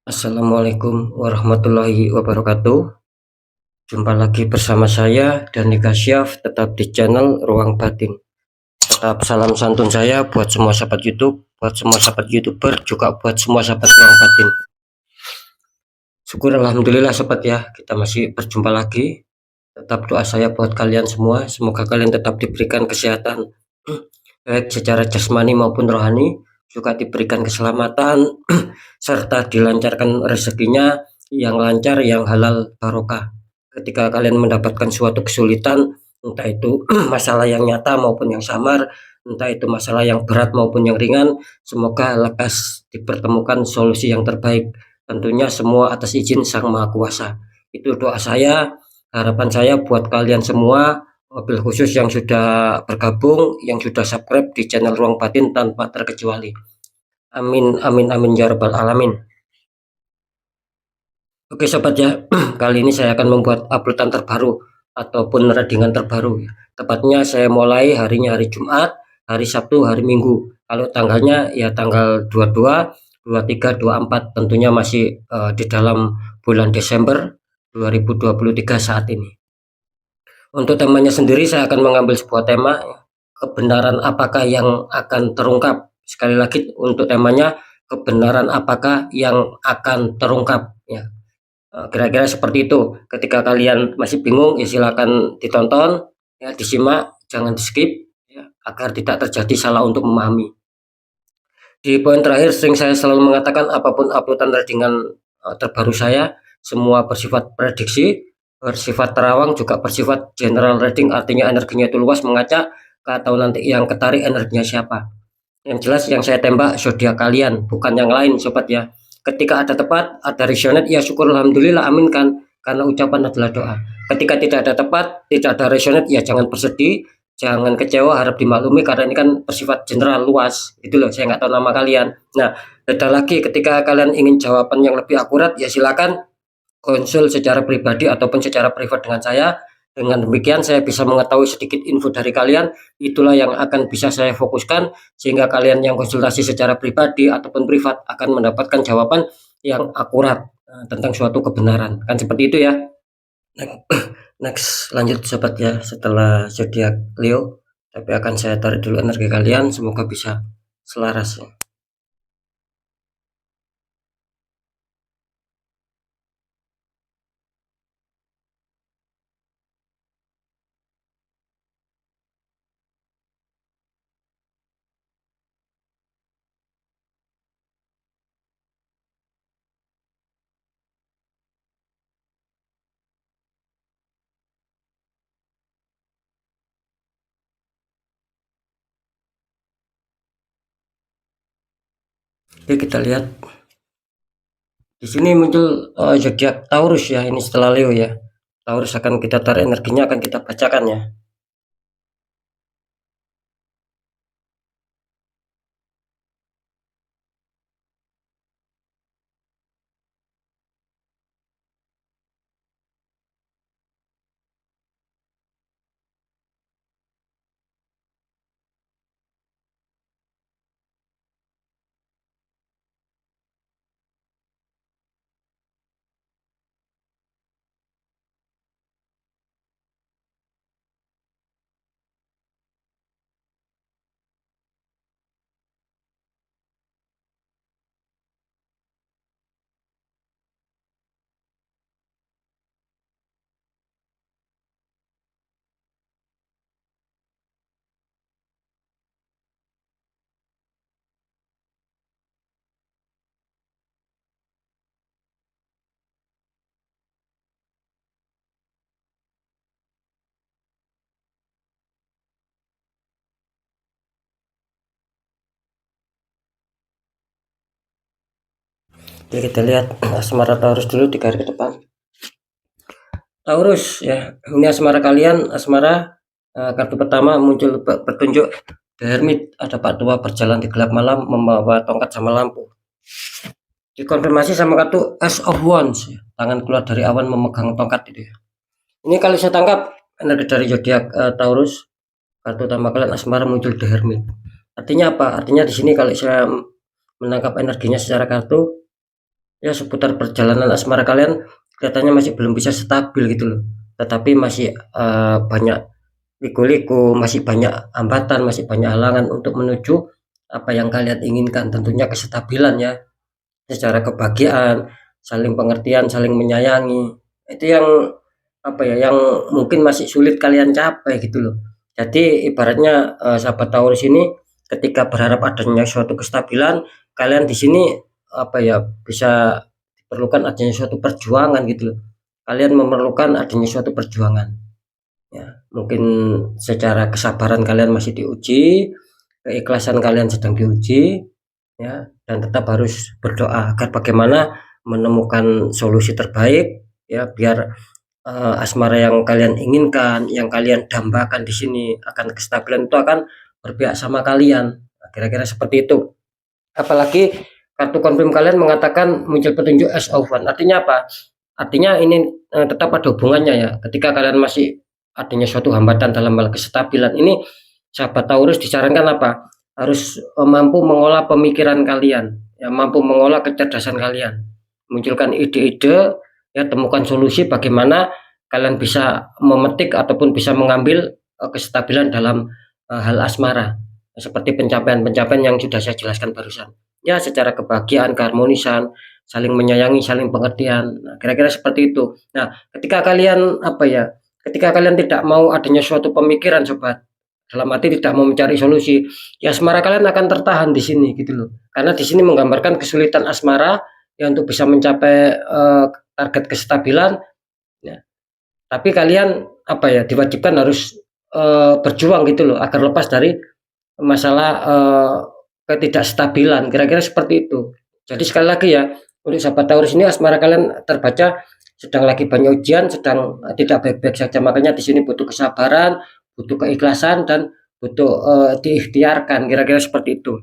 Assalamualaikum warahmatullahi wabarakatuh. Jumpa lagi bersama saya Dani Kasyaf, tetap di channel Ruang Batin. Tetap salam santun saya buat semua sahabat YouTube, buat semua sahabat YouTuber, juga buat semua sahabat Ruang Batin. Syukur alhamdulillah sobat ya, kita masih berjumpa lagi. Tetap doa saya buat kalian semua, semoga kalian tetap diberikan kesehatan baik secara jasmani maupun rohani, juga diberikan keselamatan serta dilancarkan rezekinya yang lancar, yang halal barokah. Ketika kalian mendapatkan suatu kesulitan, entah itu masalah yang nyata maupun yang samar, entah itu masalah yang berat maupun yang ringan, semoga lekas dipertemukan solusi yang terbaik. Tentunya semua atas izin Sang Maha Kuasa. Itu doa saya, harapan saya buat kalian semua, mobil khusus yang sudah bergabung, yang sudah subscribe di channel Ruang Batin tanpa terkecuali. Amin, amin, amin, ya rabbal alamin. Oke sobat ya, kali ini saya akan membuat uploadan terbaru ataupun readingan terbaru. Tepatnya saya mulai harinya hari Jumat, hari Sabtu, hari Minggu. Kalau tanggalnya ya tanggal 22, 23, 24, tentunya masih di dalam bulan Desember 2023 saat ini. Untuk temanya sendiri saya akan mengambil sebuah tema, kebenaran apakah yang akan terungkap. Sekali lagi untuk temanya, kebenaran apakah yang akan terungkap ya. Kira-kira seperti itu. Ketika kalian masih bingung ya silakan ditonton ya, disimak, jangan di skip ya, agar tidak terjadi salah untuk memahami. Di poin terakhir sering saya selalu mengatakan apapun uploadan readingan terbaru saya semua bersifat prediksi, bersifat terawang, juga bersifat general reading, artinya energinya itu luas mengacak atau nanti yang ketarik energinya siapa. Yang jelas yang saya tembak zodiak kalian, bukan yang lain sobat ya. Ketika ada tepat, ada resonate, ya syukur alhamdulillah, amin kan, karena ucapan adalah doa. Ketika tidak ada tepat, tidak ada resonate, ya jangan bersedih, jangan kecewa, harap dimaklumi karena ini kan bersifat general luas. Itu loh, saya nggak tahu nama kalian. Nah, beda lagi ketika kalian ingin jawaban yang lebih akurat, ya silakan konsul secara pribadi ataupun secara privat dengan saya. Dengan demikian saya bisa mengetahui sedikit info dari kalian, itulah yang akan bisa saya fokuskan sehingga kalian yang konsultasi secara pribadi ataupun privat akan mendapatkan jawaban yang akurat tentang suatu kebenaran. Kan seperti itu ya. Next, lanjut sobat ya, setelah zodiak Leo, tapi akan saya tarik dulu energi kalian, semoga bisa selaras ya. Oke, kita lihat di sini muncul zodiak Taurus ya, ini setelah Leo ya. Taurus akan kita tarik energinya, akan kita bacakan ya. Oke, kita lihat asmara Taurus dulu di garis ke depan. Taurus ya, ini asmara kalian, asmara kartu pertama muncul petunjuk The Hermit, ada Pak Tua berjalan di gelap malam membawa tongkat sama lampu. Dikonfirmasi sama kartu Ace of Wands, ya. Tangan keluar dari awan memegang tongkat itu ya. Ini kalau saya tangkap energi dari zodiak Taurus, kartu utama kalian asmara muncul The Hermit. Artinya apa? Artinya di sini kalau saya menangkap energinya secara kartu, ya seputar perjalanan asmara kalian kelihatannya masih belum bisa stabil gitu loh. Tetapi masih banyak liku-liku, masih banyak hambatan, masih banyak halangan untuk menuju apa yang kalian inginkan. Tentunya kestabilan ya, secara kebahagiaan, saling pengertian, saling menyayangi. Itu yang apa ya, yang mungkin masih sulit kalian capai gitu loh. Jadi ibaratnya sahabat Taurus ini ketika berharap adanya suatu kestabilan, kalian di sini apa ya, bisa diperlukan adanya suatu perjuangan gitu loh. Kalian memerlukan adanya suatu perjuangan. Ya, mungkin secara kesabaran kalian masih diuji, keikhlasan kalian sedang diuji, ya, dan tetap harus berdoa agar bagaimana menemukan solusi terbaik ya, biar asmara yang kalian inginkan, yang kalian dambakan di sini akan kestabilan itu akan berpihak sama kalian. Nah, kira-kira seperti itu. Apalagi kartu konfirm kalian mengatakan muncul petunjuk as of one. Artinya apa? Artinya ini tetap ada hubungannya ya. Ketika kalian masih adanya suatu hambatan dalam hal kestabilan ini, sahabat Taurus disarankan apa? Harus mampu mengolah pemikiran kalian, ya, mampu mengolah kecerdasan kalian, munculkan ide-ide, ya, temukan solusi bagaimana kalian bisa memetik ataupun bisa mengambil kestabilan dalam hal asmara, seperti pencapaian-pencapaian yang sudah saya jelaskan barusan. Ya, secara kebahagiaan, keharmonisan, saling menyayangi, saling pengertian. Nah, kira-kira seperti itu. Nah, ketika kalian apa ya? Ketika kalian tidak mau adanya suatu pemikiran, sobat, dalam arti tidak mau mencari solusi, ya asmara kalian akan tertahan di sini gitu loh. Karena di sini menggambarkan kesulitan asmara ya untuk bisa mencapai target kestabilan ya. Tapi kalian apa ya, diwajibkan harus berjuang gitu loh agar lepas dari masalah ketidakstabilan, kira-kira seperti itu. Jadi sekali lagi ya, untuk sahabat Taurus ini asmara kalian terbaca sedang lagi banyak ujian, sedang tidak baik-baik saja. Makanya di sini butuh kesabaran, butuh keikhlasan, dan butuh diikhtiarkan, kira-kira seperti itu.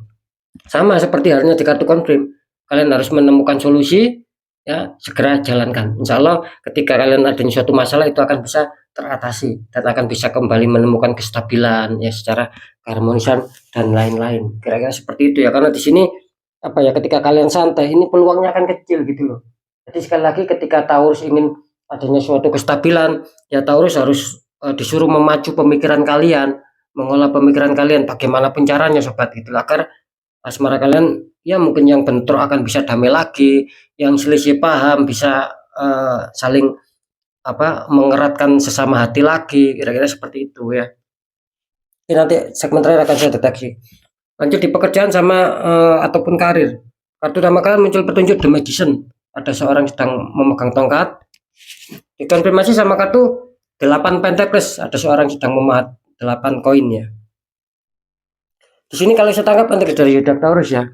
Sama seperti halnya di kartu konfirm, kalian harus menemukan solusi, ya, segera jalankan. Insya Allah ketika kalian adanya suatu masalah itu akan bisa teratasi dan akan bisa kembali menemukan kestabilan ya, secara keharmonisan dan lain-lain. Kira-kira seperti itu ya, karena di sini apa ya, ketika kalian santai ini peluangnya akan kecil gitu loh. Jadi sekali lagi ketika Taurus ingin adanya suatu kestabilan, ya Taurus harus disuruh memacu pemikiran kalian, mengolah pemikiran kalian bagaimanapun caranya sobat, gitu agar asmara kalian ya mungkin yang bentrok akan bisa damai lagi, yang selisih paham bisa saling apa, mengeratkan sesama hati lagi, kira-kira seperti itu ya. Oke, nanti segmen terakhir akan saya deteksi. Lanjut di pekerjaan sama ataupun karir. Kartu nama kalian muncul petunjuk The Magician. Ada seorang sedang memegang tongkat. Dikonfirmasi sama kartu 8 Pentacles. Ada seorang sedang memahat 8 koin ya. Di sini kalau saya tangkap nanti dari Yudak Taurus ya.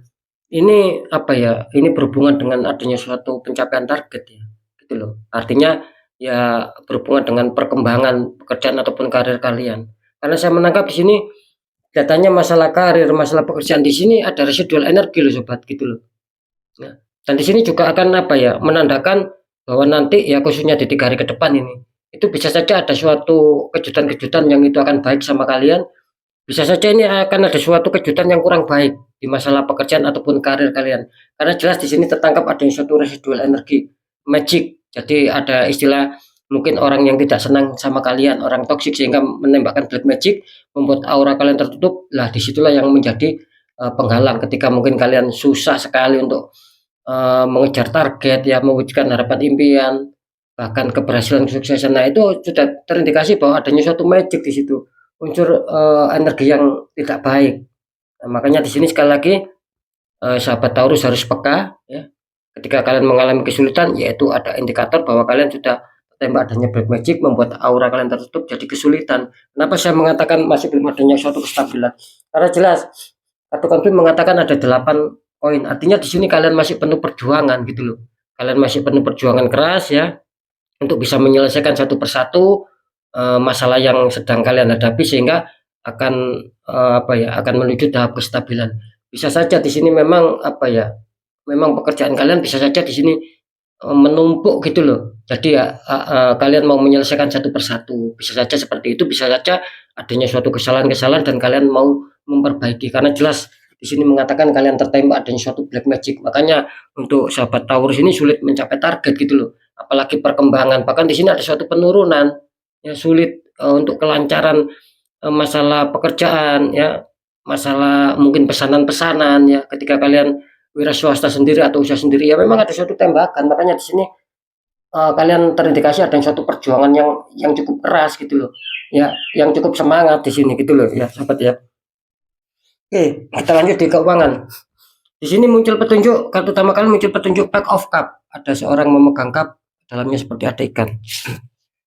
Ini apa ya? Ini berhubungan dengan adanya suatu pencapaian target ya. Gitu loh. Artinya ya berhubungan dengan perkembangan pekerjaan ataupun karir kalian. Karena saya menangkap di sini katanya masalah karir, masalah pekerjaan di sini ada residual energi loh sobat, gitu loh. Nah, dan di sini juga akan apa ya, menandakan bahwa nanti ya khususnya di 3 hari ke depan ini, itu bisa saja ada suatu kejutan-kejutan yang itu akan baik sama kalian. Bisa saja ini akan ada suatu kejutan yang kurang baik di masalah pekerjaan ataupun karir kalian. Karena jelas di sini tertangkap ada suatu residual energi magic. Jadi ada istilah mungkin orang yang tidak senang sama kalian, orang toksik sehingga menembakkan black magic, membuat aura kalian tertutup. Lah disitulah yang menjadi penghalang ketika mungkin kalian susah sekali untuk mengejar target ya, mewujudkan harapan impian, bahkan keberhasilan kesuksesan. Nah, itu sudah terindikasi bahwa adanya suatu magic di situ. Unsur energi yang tidak baik. Nah, makanya di sini sekali lagi sahabat Taurus harus peka ya. Ketika kalian mengalami kesulitan, yaitu ada indikator bahwa kalian sudah tembak adanya black magic, membuat aura kalian tertutup jadi kesulitan. Kenapa saya mengatakan masih belum adanya suatu kestabilan? Karena jelas kartu konflik mengatakan ada 8 koin. Artinya di sini kalian masih penuh perjuangan gitu loh. Kalian masih penuh perjuangan keras ya untuk bisa menyelesaikan satu persatu masalah yang sedang kalian hadapi, sehingga akan apa ya, akan menuju tahap kestabilan. Bisa saja di sini memang apa ya, memang pekerjaan kalian bisa saja di sini menumpuk gitu loh. Jadi ya kalian mau menyelesaikan satu persatu. Bisa saja seperti itu, bisa saja adanya suatu kesalahan-kesalahan dan kalian mau memperbaiki, karena jelas di sini mengatakan kalian tertembak adanya suatu black magic. Makanya untuk sahabat Taurus ini sulit mencapai target gitu loh. Apalagi perkembangan. Bahkan di sini ada suatu penurunan, ya sulit untuk kelancaran masalah pekerjaan, ya masalah mungkin pesanan-pesanan, ya ketika kalian wira swasta sendiri atau usaha sendiri, ya memang ada suatu tembakan. Makanya di sini kalian terindikasi ada suatu perjuangan yang cukup keras gitu loh, ya yang cukup semangat di sini gitu loh ya sahabat ya. Oke, kita lanjut di keuangan. Di sini muncul petunjuk, kartu utama kalian muncul petunjuk Pack of Cup. Ada seorang memegang cup, dalamnya seperti ada ikan.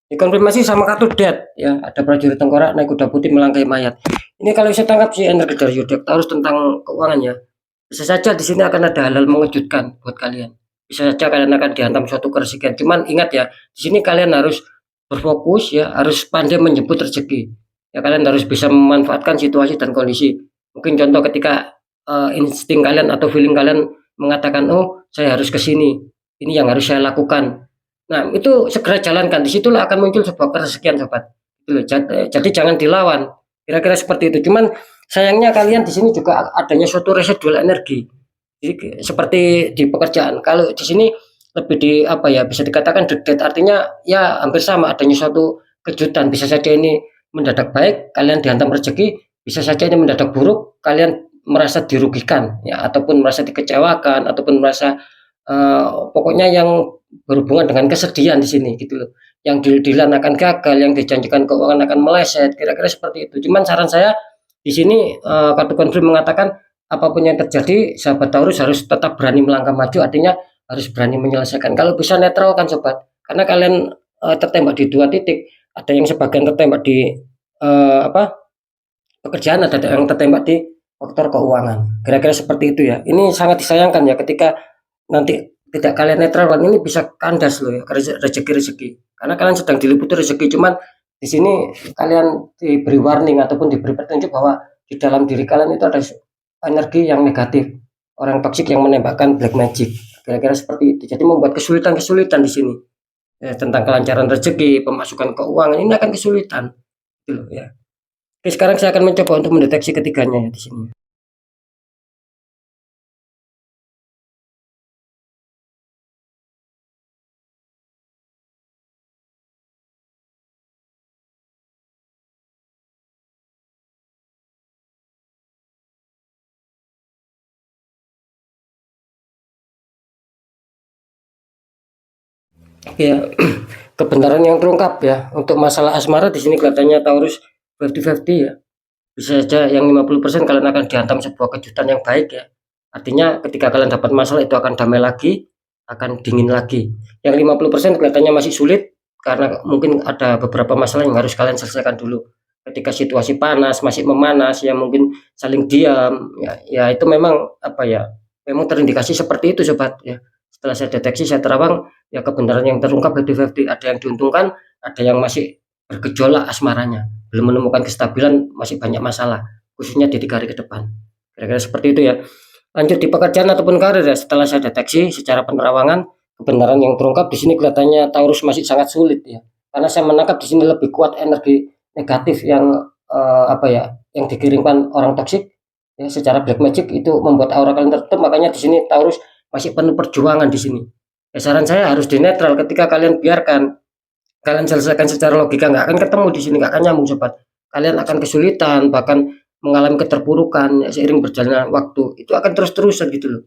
Dikonfirmasi sama kartu Death, ya ada prajurit tengkorak naik kuda putih melangkai mayat. Ini kalau saya tangkap sih energi dari Yudek Taurus tentang keuangan ya. Bisa saja di sini akan ada hal-hal mengejutkan buat kalian. Bisa saja kalian akan dihantam suatu keresahan. Cuman ingat ya, di sini kalian harus berfokus ya, harus pandai menjemput rezeki. Ya kalian harus bisa memanfaatkan situasi dan kondisi. Mungkin contoh ketika insting kalian atau feeling kalian mengatakan, oh saya harus ke sini, ini yang harus saya lakukan. Nah itu segera jalankan, disitulah akan muncul sebuah keresahan sobat. Jadi jangan dilawan, kira-kira seperti itu. Cuman sayangnya kalian di sini juga adanya suatu residual energi. Jadi seperti di pekerjaan, kalau di sini lebih di apa ya, bisa dikatakan dead, artinya ya hampir sama, adanya suatu kejutan. Bisa saja ini mendadak baik, kalian dihantam rezeki, bisa saja ini mendadak buruk, kalian merasa dirugikan ya, ataupun merasa dikecewakan, ataupun merasa pokoknya yang berhubungan dengan kesedihan di sini gitu loh. Yang deal-dealan akan gagal, yang dijanjikan keuangan akan meleset, kira-kira seperti itu. Cuman saran saya di sini kartu konfirm mengatakan apapun yang terjadi, sahabat Taurus harus tetap berani melangkah maju, artinya harus berani menyelesaikan. Kalau bisa netralkan sobat, karena kalian tertembak di dua titik, ada yang sebagian tertembak di pekerjaan, ada yang tertembak di faktor keuangan. Kira-kira seperti itu ya. Ini sangat disayangkan ya ketika nanti tidak kalian netralkan, ini bisa kandas loh ya rezeki-rezeki. Karena kalian sedang diliputi rezeki, cuman di sini kalian diberi warning ataupun diberi petunjuk bahwa di dalam diri kalian itu ada energi yang negatif, orang toksik yang menembakkan black magic. Kira-kira seperti itu. Jadi membuat kesulitan-kesulitan di sini. Ya, tentang kelancaran rezeki, pemasukan keuangan ini akan kesulitan. Gitu loh ya. Oke, sekarang saya akan mencoba untuk mendeteksi ketiganya ya di sini. Oke ya, kebenaran yang terungkap ya. Untuk masalah asmara di sini kelihatannya Taurus 50-50 ya. Bisa saja yang 50% kalian akan dihantam sebuah kejutan yang baik ya. Artinya ketika kalian dapat masalah itu akan damai lagi, akan dingin lagi. Yang 50% kelihatannya masih sulit karena mungkin ada beberapa masalah yang harus kalian selesaikan dulu. Ketika situasi panas, masih memanas, ya mungkin saling diam, ya itu memang apa ya, memang terindikasi seperti itu sobat ya. Setelah saya deteksi, saya terawang, ya kebenaran yang terungkap 50-50, ada yang diuntungkan, ada yang masih bergejolak asmaranya, belum menemukan kestabilan, masih banyak masalah, khususnya di 3 hari ke depan. Kira-kira seperti itu ya. Lanjut di pekerjaan ataupun karir ya, setelah saya deteksi secara penerawangan, kebenaran yang terungkap di sini kelihatannya Taurus masih sangat sulit ya. Karena saya menangkap di sini lebih kuat energi negatif yang apa ya, yang dikirimkan orang toksik ya, secara black magic itu membuat aura kalian tertutup. Makanya di sini Taurus masih penuh perjuangan di sini. Ya, saran saya harus dinetral. Ketika kalian biarkan, kalian selesaikan secara logika, nggak akan ketemu di sini, nggak akan nyambung sobat. Kalian akan kesulitan, bahkan mengalami keterpurukan ya, seiring berjalannya waktu. Itu akan terus-terusan gitu loh.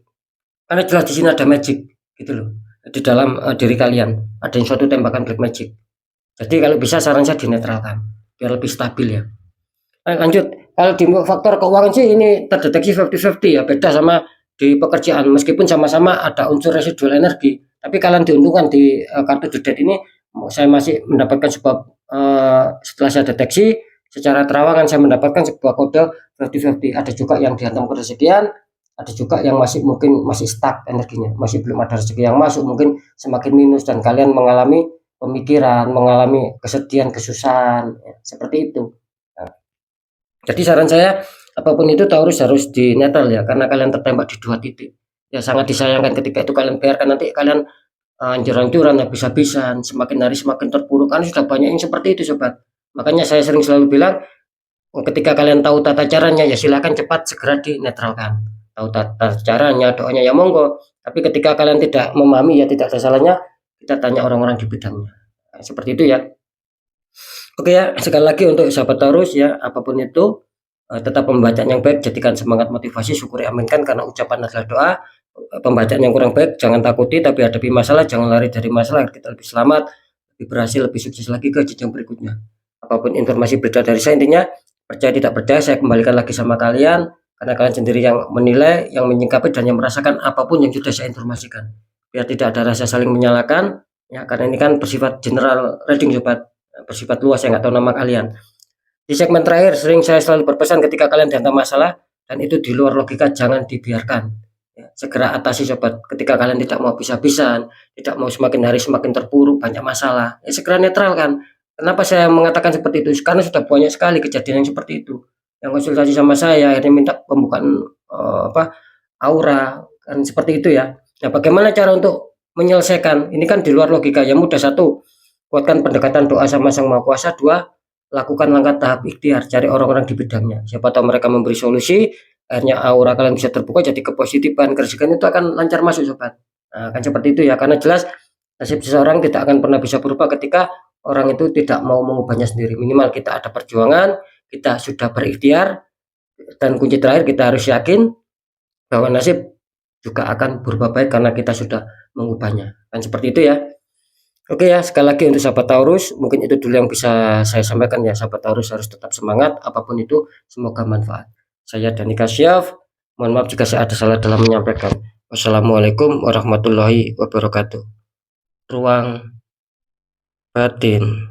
Karena jelas di sini ada magic gitu loh. Di dalam diri kalian ada yang suatu tembakan black magic. Jadi kalau bisa saran saya dinetralkan biar lebih stabil ya. Lanjut, kalau di faktor keuangan sih ini terdeteksi 50-50 ya, beda sama di pekerjaan. Meskipun sama-sama ada unsur residual energi, tapi kalian diuntungkan di kartu The Dead ini. Saya masih mendapatkan sebuah setelah saya deteksi secara terawangan, saya mendapatkan sebuah kode 50-50. Ada juga yang dihantam keresekian, ada juga yang masih mungkin masih stuck energinya, masih belum ada rezeki yang masuk, mungkin semakin minus dan kalian mengalami pemikiran, mengalami kesedihan, kesusahan ya, seperti itu. Jadi saran saya apapun itu Taurus harus di netral ya, karena kalian tertembak di 2 titik. Ya sangat disayangkan ketika itu kalian biarkan, nanti kalian hancur-hancuran, habis-habisan, semakin hari semakin terpuruk, kan sudah banyak yang seperti itu sobat. Makanya saya sering selalu bilang, ketika kalian tahu tata caranya ya silakan cepat segera dinetralkan. Tahu tata caranya, doanya ya monggo. Tapi ketika kalian tidak memahami ya tidak ada salahnya kita tanya orang-orang di bidangnya. Nah, seperti itu ya. Oke ya, sekali lagi untuk sahabat Taurus ya, apapun itu tetap pembacaan yang baik, jadikan semangat motivasi, syukuri aminkan karena ucapan adalah doa. Pembacaan yang kurang baik jangan takuti, tapi hadapi masalah, jangan lari dari masalah, kita lebih selamat, lebih berhasil, lebih sukses lagi ke jenjang berikutnya. Apapun informasi berita dari saya, intinya percaya tidak percaya saya kembalikan lagi sama kalian, karena kalian sendiri yang menilai, yang menyingkapi dan yang merasakan apapun yang sudah saya informasikan, biar tidak ada rasa saling menyalahkan ya, karena ini kan bersifat general reading sobat, bersifat luas, saya nggak tahu nama kalian. Di segmen terakhir sering saya selalu berpesan ketika kalian dihantam masalah dan itu di luar logika jangan dibiarkan ya, segera atasi sobat. Ketika kalian tidak mau habis-habisan, tidak mau semakin hari semakin terpuruk banyak masalah ya, segera netralkan. Kenapa saya mengatakan seperti itu? Karena sudah banyak sekali kejadian yang seperti itu yang konsultasi sama saya akhirnya minta pembukaan aura kan seperti itu ya. Nah bagaimana cara untuk menyelesaikan ini? Kan di luar logika. Yang mudah, satu, kuatkan pendekatan doa sama Sang Maha Kuasa. Dua, lakukan langkah tahap ikhtiar, cari orang-orang di bidangnya, siapa tahu mereka memberi solusi, akhirnya aura kalian bisa terbuka, jadi kepositifan, kerezekian itu akan lancar masuk sobat. Nah kan seperti itu ya, karena jelas nasib seseorang tidak akan pernah bisa berubah ketika orang itu tidak mau mengubahnya sendiri. Minimal kita ada perjuangan, kita sudah berikhtiar, dan kunci terakhir kita harus yakin bahwa nasib juga akan berubah baik karena kita sudah mengubahnya. Kan seperti itu ya. Oke ya, sekali lagi untuk sahabat Taurus, mungkin itu dulu yang bisa saya sampaikan ya. Sahabat Taurus harus tetap semangat, apapun itu, semoga manfaat. Saya Dani Kasyaf, mohon maaf jika saya ada salah dalam menyampaikan. Wassalamualaikum warahmatullahi wabarakatuh. Ruang batin.